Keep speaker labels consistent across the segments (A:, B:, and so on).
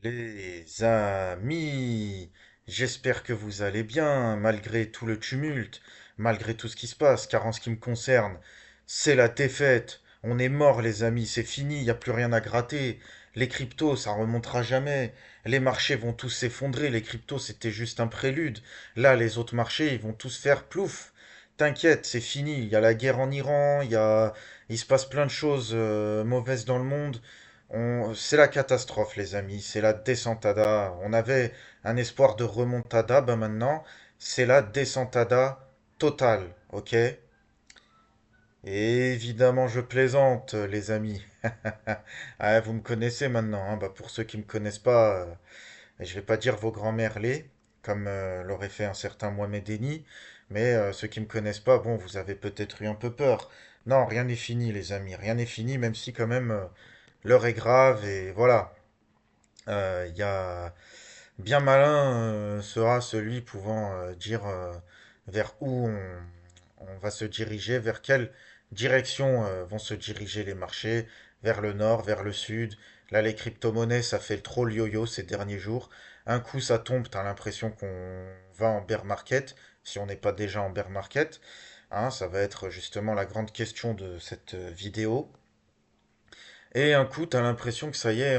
A: Les amis, j'espère que vous allez bien, malgré tout le tumulte, malgré tout ce qui se passe, car en ce qui me concerne, c'est la défaite. On est mort, les amis, c'est fini, il n'y a plus rien à gratter. Les cryptos, ça remontera jamais. Les marchés vont tous s'effondrer, les cryptos, c'était juste un prélude. Là, les autres marchés, ils vont tous faire plouf. T'inquiète, c'est fini, il y a la guerre en Iran, il se passe plein de choses mauvaises dans le monde. C'est la catastrophe, les amis. C'est la descentada. On avait un espoir de remontada. Ben maintenant, c'est la descentada totale. Ok? Et évidemment, je plaisante, les amis. Ah, vous me connaissez maintenant, hein. Bah, pour ceux qui me connaissent pas, je vais pas dire vos grands-mères les, comme l'aurait fait un certain Mohamed Eni. Mais ceux qui me connaissent pas, bon, vous avez peut-être eu un peu peur. Non, rien n'est fini, les amis. Rien n'est fini, même si quand même l'heure est grave et voilà. Il y a bien malin sera celui pouvant dire vers où on va se diriger, vers quelle direction vont se diriger les marchés, vers le nord, vers le sud. Là, les crypto-monnaies, ça fait trop le yo-yo ces derniers jours. Un coup, ça tombe, t'as l'impression qu'on va en bear market, si on n'est pas déjà en bear market. Hein, ça va être justement la grande question de cette vidéo. Et un coup, tu as l'impression que ça y est,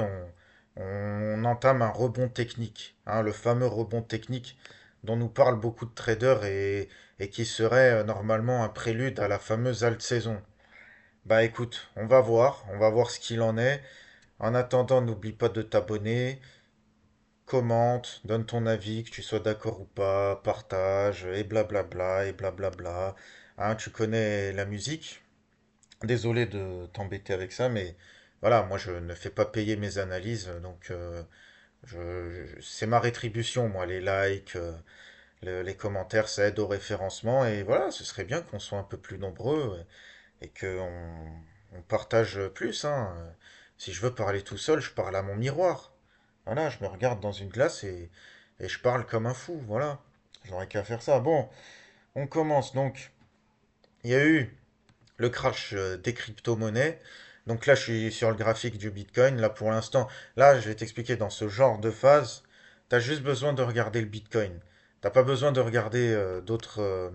A: on entame un rebond technique, hein, le fameux rebond technique dont nous parlent beaucoup de traders et qui serait normalement un prélude à la fameuse alt saison. Bah écoute, on va voir ce qu'il en est. En attendant, n'oublie pas de t'abonner, commente, donne ton avis, que tu sois d'accord ou pas, partage, et blablabla, et blablabla. Hein, tu connais la musique. Désolé de t'embêter avec ça, mais voilà, moi je ne fais pas payer mes analyses, donc c'est ma rétribution, moi, les likes, les commentaires, ça aide au référencement, et voilà, ce serait bien qu'on soit un peu plus nombreux et qu'on on partage plus, hein. Si je veux parler tout seul, je parle à mon miroir. Voilà, je me regarde dans une glace et je parle comme un fou, voilà. J'aurais qu'à faire ça. Bon, on commence donc. Il y a eu le crash des crypto-monnaies. Donc là, je suis sur le graphique du Bitcoin. Là, pour l'instant, là, je vais t'expliquer dans ce genre de phase, tu as juste besoin de regarder le Bitcoin. T'as pas besoin de regarder d'autres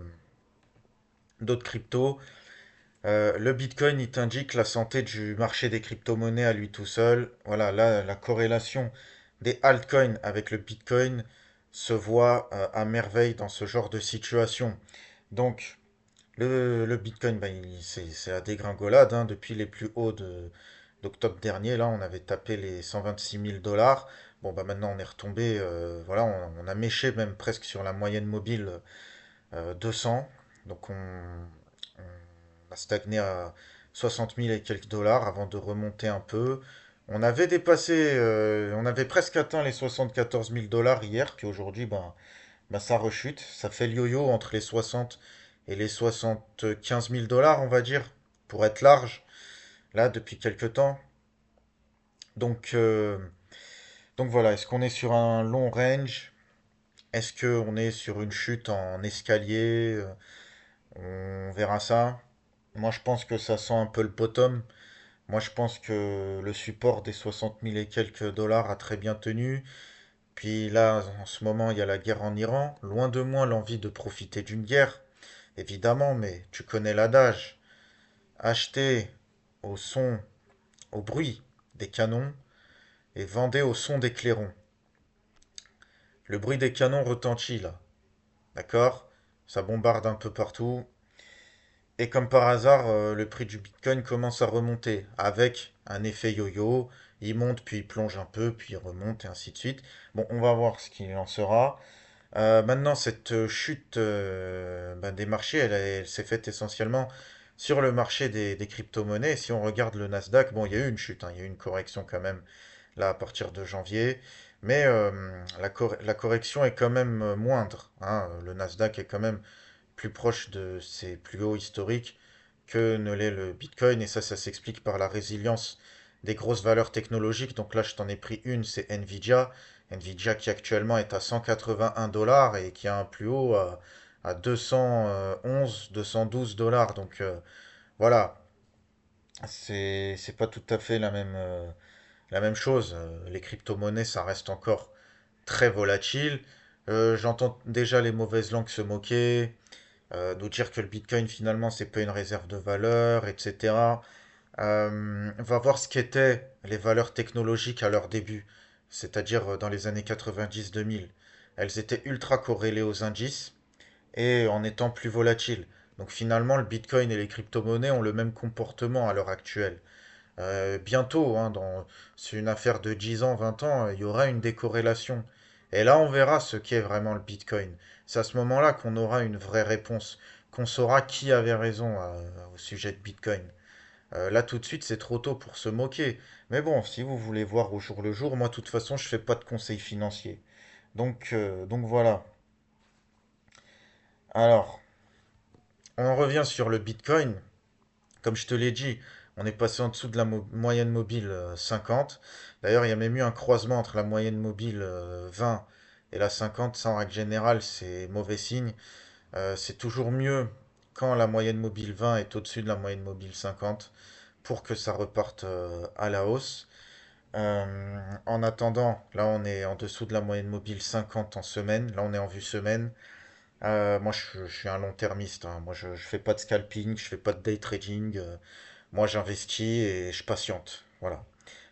A: cryptos. Le Bitcoin, il t'indique la santé du marché des crypto-monnaies à lui tout seul. Voilà, là, la corrélation des altcoins avec le Bitcoin se voit à merveille dans ce genre de situation. Donc, le Bitcoin, ben, c'est la dégringolade, hein, depuis les plus hauts d'octobre dernier. Là, on avait tapé les 126 000 dollars. Bon, bah maintenant, on est retombé. Voilà, on a méché même presque sur la moyenne mobile 200. Donc, on a stagné à 60 000 et quelques dollars avant de remonter un peu. On avait dépassé, on avait presque atteint les 74 000 dollars hier. Puis aujourd'hui, ben, ça rechute. Ça fait le yo-yo entre les 60 et les 75 000 dollars, on va dire, pour être large, là, depuis quelques temps. Donc, euh, donc voilà, est-ce qu'on est sur un long range? Est-ce qu'on est sur une chute en escalier? On verra ça. Moi, je pense que ça sent un peu le bottom. Moi, je pense que le support des 60 000 et quelques dollars a très bien tenu. Puis là, en ce moment, il y a la guerre en Iran. Loin de moi l'envie de profiter d'une guerre, évidemment, mais tu connais l'adage. Achetez au son, au bruit des canons et vendez au son des clairons. Le bruit des canons retentit là, d'accord? Ça bombarde un peu partout. Et comme par hasard, le prix du Bitcoin commence à remonter avec un effet yo-yo. Il monte, puis il plonge un peu, puis il remonte, et ainsi de suite. Bon, on va voir ce qu'il en sera. Maintenant, cette chute ben, des marchés, elle s'est faite essentiellement sur le marché des crypto-monnaies. Si on regarde le Nasdaq, bon, il y a eu une chute, hein, il y a eu une correction quand même, là, à partir de janvier. Mais la correction est quand même moindre, hein. Le Nasdaq est quand même plus proche de ses plus hauts historiques que ne l'est le Bitcoin. Et ça s'explique par la résilience des grosses valeurs technologiques. Donc là, je t'en ai pris une, c'est Nvidia. Nvidia qui actuellement est à 181 dollars et qui a un plus haut à 211, 212 dollars. Donc voilà, c'est pas tout à fait la même chose, les crypto-monnaies, ça reste encore très volatile. J'entends déjà les mauvaises langues se moquer, nous dire que le Bitcoin finalement c'est pas une réserve de valeur, etc. On va voir ce qu'étaient les valeurs technologiques à leur début, c'est-à-dire dans les années 90-2000. Elles étaient ultra corrélées aux indices et en étant plus volatiles. Donc finalement, le Bitcoin et les crypto-monnaies ont le même comportement à l'heure actuelle. Bientôt, hein, c'est une affaire de 10 ans, 20 ans, il y aura une décorrélation. Et là, on verra ce qu'est vraiment le Bitcoin. C'est à ce moment-là qu'on aura une vraie réponse, qu'on saura qui avait raison au sujet de Bitcoin. Là, tout de suite, c'est trop tôt pour se moquer. Mais bon, si vous voulez voir au jour le jour, moi, de toute façon, je fais pas de conseils financiers. Donc voilà. Alors, on revient sur le Bitcoin. Comme je te l'ai dit, on est passé en dessous de la moyenne mobile 50. D'ailleurs, il y a même eu un croisement entre la moyenne mobile 20 et la 50. Ça, en règle générale, c'est mauvais signe. C'est toujours mieux quand la moyenne mobile 20 est au-dessus de la moyenne mobile 50 pour que ça reparte à la hausse. En attendant, là, on est en dessous de la moyenne mobile 50 en semaine. Là, on est en vue semaine. Moi, je suis un long-termiste, hein. Moi, je fais pas de scalping, je fais pas de day trading. Moi, j'investis et je patiente. Voilà.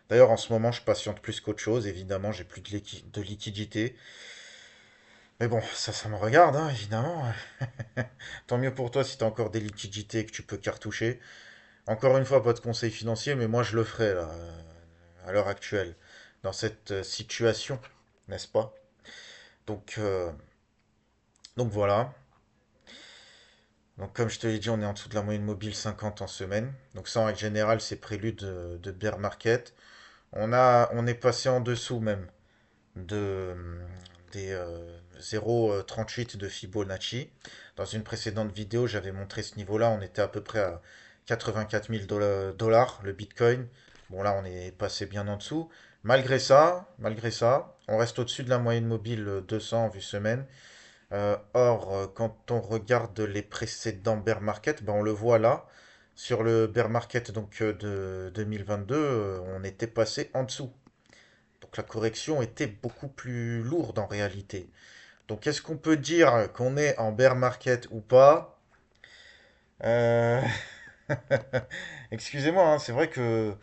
A: D'ailleurs, en ce moment, je patiente plus qu'autre chose. Évidemment, j'ai plus de liquidité. Mais bon, ça me regarde, hein, évidemment. Tant mieux pour toi si tu as encore des liquidités que tu peux cartoucher. Encore une fois, pas de conseil financier, mais moi, je le ferai, là, à l'heure actuelle, dans cette situation, n'est-ce pas? Donc, euh, donc voilà. Donc, comme je te l'ai dit, on est en dessous de la moyenne mobile 50 en semaine. Donc, ça, en règle générale, c'est prélude de bear market. On est passé en dessous même de, des 0,38 de Fibonacci. Dans une précédente vidéo, j'avais montré ce niveau-là. On était à peu près à 84 000 dollars le Bitcoin. Bon, là, on est passé bien en dessous. Malgré ça, on reste au-dessus de la moyenne mobile 200 en vue semaine. Quand on regarde les précédents bear market, ben on le voit là. Sur le bear market donc, de 2022, on était passé en dessous. Donc la correction était beaucoup plus lourde en réalité. Donc est-ce qu'on peut dire qu'on est en bear market ou pas? Euh, Excusez-moi, hein, c'est vrai que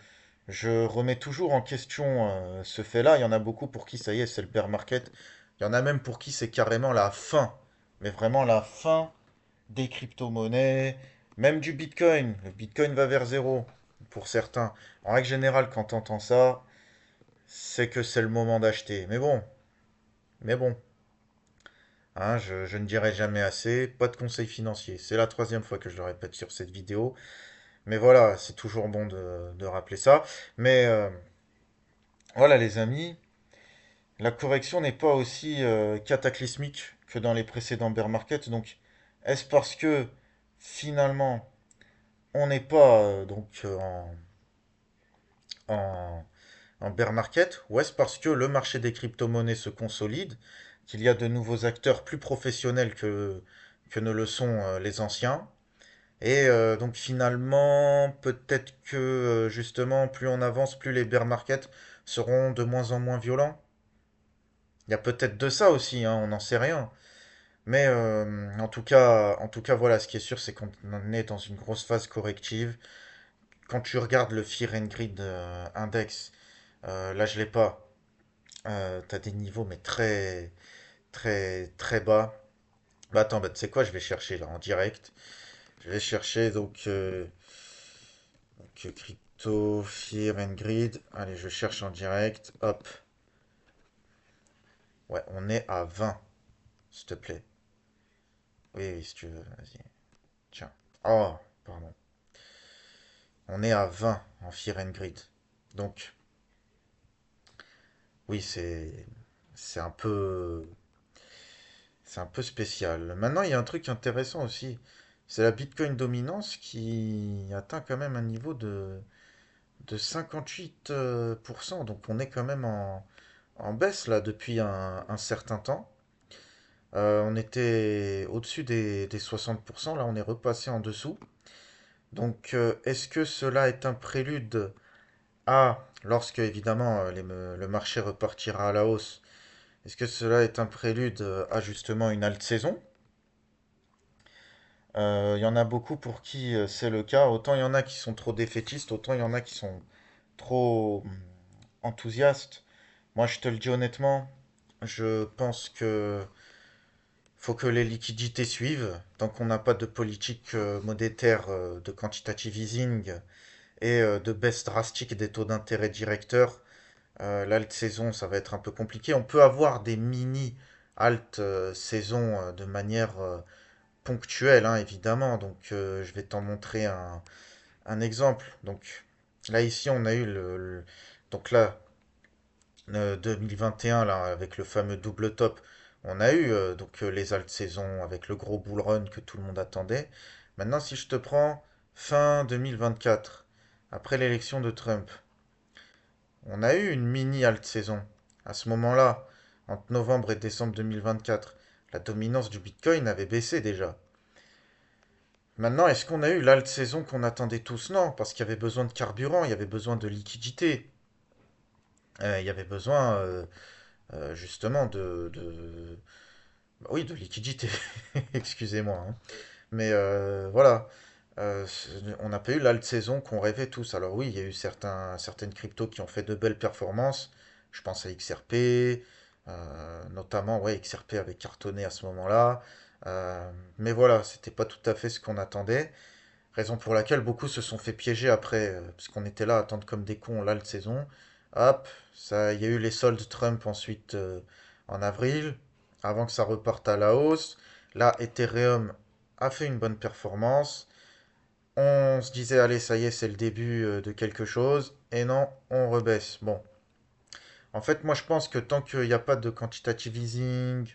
A: je remets toujours en question ce fait-là. Il y en a beaucoup pour qui ça y est, c'est le bear market. Il y en a même pour qui c'est carrément la fin. Mais vraiment la fin des crypto-monnaies, même du Bitcoin. Le Bitcoin va vers zéro pour certains. En règle générale, quand on entend ça, c'est que c'est le moment d'acheter. Mais bon, hein, je ne dirai jamais assez. Pas de conseils financiers. C'est la troisième fois que je le répète sur cette vidéo. Mais voilà, c'est toujours bon de rappeler ça. Mais voilà, les amis, la correction n'est pas aussi cataclysmique que dans les précédents bear markets. Donc, est-ce parce que finalement, on n'est pas en, en bear market, ou est-ce parce que le marché des crypto-monnaies se consolide, qu'il y a de nouveaux acteurs plus professionnels que ne le sont les anciens, et donc finalement, peut-être que justement, plus on avance, plus les bear markets seront de moins en moins violents. Il y a peut-être de ça aussi, hein, on n'en sait rien. Mais en tout cas, voilà, ce qui est sûr, c'est qu'on est dans une grosse phase corrective. Quand tu regardes le Fear and Greed Index, là je l'ai pas. T'as des niveaux mais très très très bas. Bah attends, bah, tu sais quoi, je vais chercher là en direct. Je vais chercher donc, crypto, Fear and Greed. Allez, je cherche en direct. Hop. Ouais, on est à 20, s'il te plaît. Oui, oui, si tu veux, vas-y. Tiens. Oh, pardon. On est à 20 en Fear and Greed. Donc, oui, c'est un peu c'est un peu spécial. Maintenant, il y a un truc intéressant aussi. C'est la Bitcoin dominance qui atteint quand même un niveau de 58%. Donc on est quand même en baisse là depuis un certain temps. On était au-dessus des 60%. Là on est repassé en dessous. Donc est-ce que cela est un prélude à lorsque évidemment le marché repartira à la hausse, est-ce que cela est un prélude à justement une halte saison? Il y en a beaucoup pour qui c'est le cas. Autant il y en a qui sont trop défaitistes, autant il y en a qui sont trop enthousiastes. Moi, je te le dis honnêtement, je pense que faut que les liquidités suivent. Tant qu'on n'a pas de politique monétaire de quantitative easing et de baisse drastique des taux d'intérêt directeurs, l'alt saison, ça va être un peu compliqué. On peut avoir des mini alt saison de manière ponctuelle, hein, évidemment. Donc, je vais t'en montrer un exemple. Donc, là, ici, on a eu donc là, 2021, là, avec le fameux double top, on a eu les alt saisons avec le gros bull run que tout le monde attendait. Maintenant, si je te prends fin 2024, après l'élection de Trump, on a eu une mini alt saison. À ce moment-là, entre novembre et décembre 2024, la dominance du Bitcoin avait baissé déjà. Maintenant, est-ce qu'on a eu l'alt saison qu'on attendait tous? Non, parce qu'il y avait besoin de carburant, il y avait besoin de liquidité, il y avait besoin justement oui, de liquidité. Excusez-moi, hein. Mais voilà. On n'a pas eu l'alt saison qu'on rêvait tous. Alors oui, il y a eu certaines cryptos qui ont fait de belles performances. Je pense à XRP, notamment, ouais, XRP avait cartonné à ce moment-là. Mais voilà, c'était pas tout à fait ce qu'on attendait. Raison pour laquelle beaucoup se sont fait piéger après, parce qu'on était là à attendre comme des cons l'alt saison. Hop, ça, il y a eu les soldes Trump ensuite en avril, avant que ça reparte à la hausse. Là, Ethereum a fait une bonne performance. On se disait, allez, ça y est, c'est le début de quelque chose. Et non, on rebaisse. Bon. En fait, moi, je pense que tant qu'il n'y a pas de quantitative easing,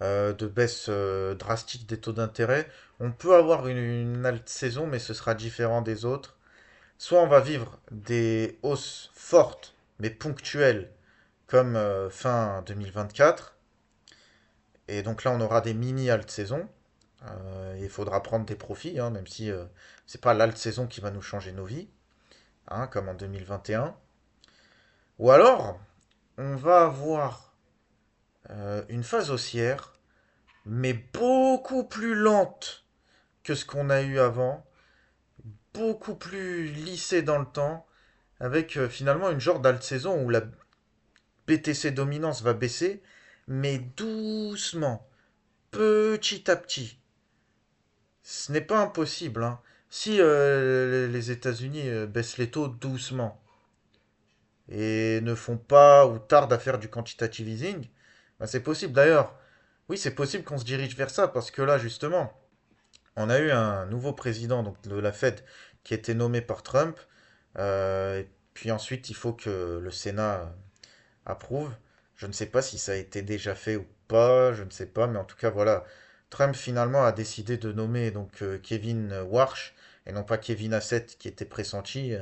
A: de baisse drastique des taux d'intérêt, on peut avoir une halte saison, mais ce sera différent des autres. Soit on va vivre des hausses fortes, mais ponctuelles, comme fin 2024. Et donc là, on aura des mini alt saison. Il faudra prendre des profits, hein, même si c'est pas l'alt saison qui va nous changer nos vies, hein, comme en 2021. Ou alors, on va avoir une phase haussière, mais beaucoup plus lente que ce qu'on a eu avant, beaucoup plus lissée dans le temps, avec finalement une genre d'alt saison où la BTC dominance va baisser, mais doucement, petit à petit. Ce n'est pas impossible, hein. Si les États-Unis baissent les taux doucement et ne font pas ou tardent à faire du quantitative easing, bah, c'est possible. D'ailleurs, oui, c'est possible qu'on se dirige vers ça parce que là, justement, on a eu un nouveau président donc de la Fed qui a été nommé par Trump. Et puis ensuite, il faut que le Sénat approuve. Je ne sais pas si ça a été déjà fait ou pas, je ne sais pas, mais en tout cas, voilà. Trump finalement a décidé de nommer donc Kevin Warsh et non pas Kevin Hassett qui était pressenti.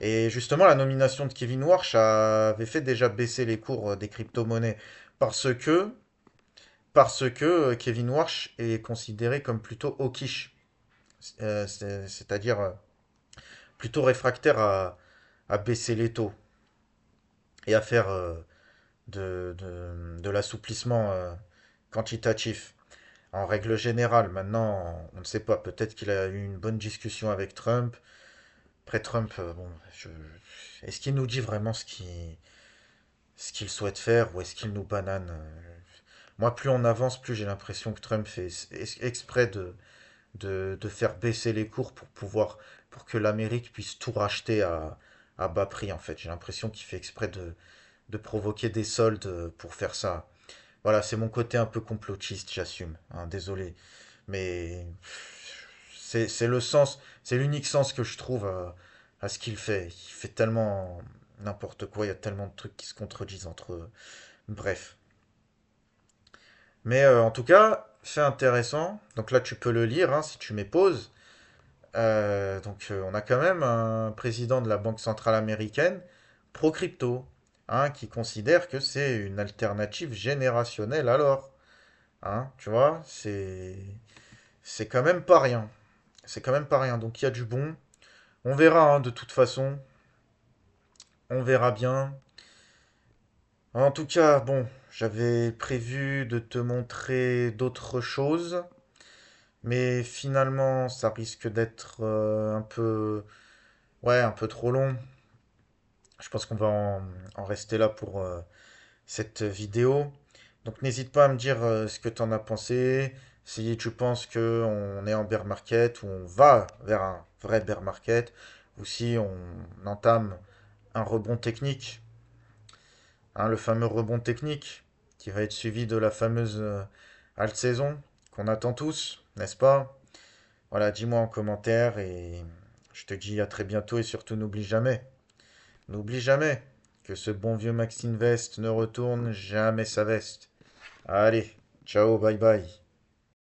A: Et justement, la nomination de Kevin Warsh avait fait déjà baisser les cours des crypto-monnaies parce que Kevin Warsh est considéré comme plutôt hawkish, c'est-à-dire plutôt réfractaire à baisser les taux et à faire de l'assouplissement quantitatif. En règle générale, maintenant, on ne sait pas. Peut-être qu'il a eu une bonne discussion avec Trump. Après Trump, bon, est-ce qu'il nous dit vraiment ce qu'il souhaite faire ou est-ce qu'il nous banane? Moi, plus on avance, plus j'ai l'impression que Trump fait exprès de faire baisser les cours pour que l'Amérique puisse tout racheter à bas prix, en fait. J'ai l'impression qu'il fait exprès de provoquer des soldes pour faire ça. Voilà, c'est mon côté un peu complotiste, j'assume, hein, désolé. Mais c'est le sens, c'est l'unique sens que je trouve à ce qu'il fait. Il fait tellement n'importe quoi, il y a tellement de trucs qui se contredisent entre eux. Bref. Mais en tout cas, c'est intéressant. Donc là, tu peux le lire hein, si tu mets pause. On a quand même un président de la Banque centrale américaine pro-crypto, hein, qui considère que c'est une alternative générationnelle alors. Hein, tu vois, c'est quand même pas rien. C'est quand même pas rien. Donc il y a du bon. On verra hein, de toute façon. On verra bien. En tout cas, bon, j'avais prévu de te montrer d'autres choses, mais finalement, ça risque d'être ouais, un peu trop long. Je pense qu'on va en rester là pour cette vidéo. Donc n'hésite pas à me dire ce que tu en as pensé, si tu penses que on est en bear market ou on va vers un vrai bear market, ou si on entame un rebond technique, hein, le fameux rebond technique qui va être suivi de la fameuse halte saison qu'on attend tous, n'est-ce pas? Voilà, dis-moi en commentaire et je te dis à très bientôt et surtout n'oublie jamais que ce bon vieux Max Invest ne retourne jamais sa veste. Allez, ciao, bye bye.